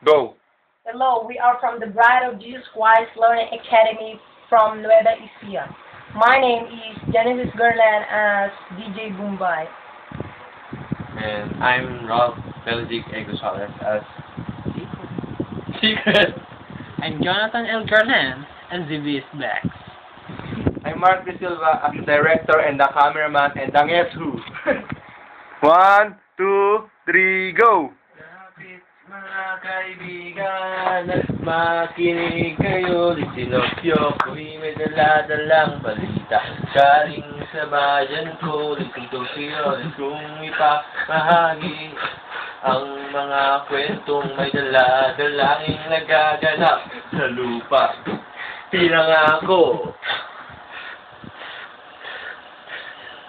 Go! Hello, we are from the Bride of Jesus Christ Learning Academy from Nueva Ecija. My name is Genesis Gerland as DJ Bombay. And I'm Rob Belgic Egosales as Secret. I'm Jonathan L. Garland, and ZB is back. I'm Mark De Silva as the director and the cameraman and the guess who. 1, 2, 3, go! Kapit mga kaibigan at makinig kayo. Litinopyo ko'y may dala-dalang balita. Galing sa bayan ko, litong siyo, kung ipamahagi ang mga kwentong may dala-dalangin nagaganap sa lupa. Pinangako.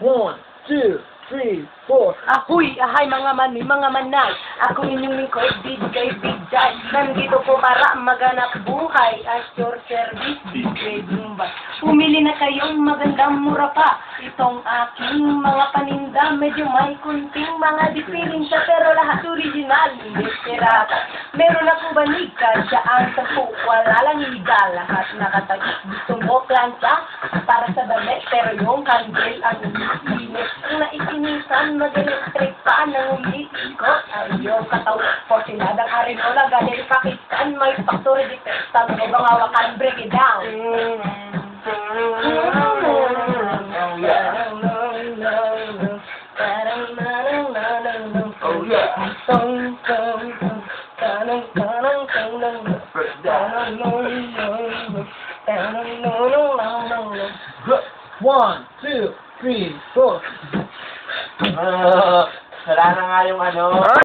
1, 2, 3, 4. Ahoy, ahay mga mani, mga manay. Ako inyong lingkod, DJ Bigday. Nandito po para maganap buhay at your service, DJ Bombay. Pumili na kayong magandang mura pa. Itong aking mga paninda, medyo may kunting mga dipiling sa pero lahat original, hindi pirata. Meron ako banig ka, siya ang sampu, wala lang higa, lahat nakatagis. Gusto mo plancha para sa damit, pero yung kandil ang umiinit. Ang naikinisan, mag-electric pa nang umiikot. Ay, yung kataw, porsinadang arinola, galing Pakistan, may factory defects, tabi bang hawakan, break it down. Oh yeah.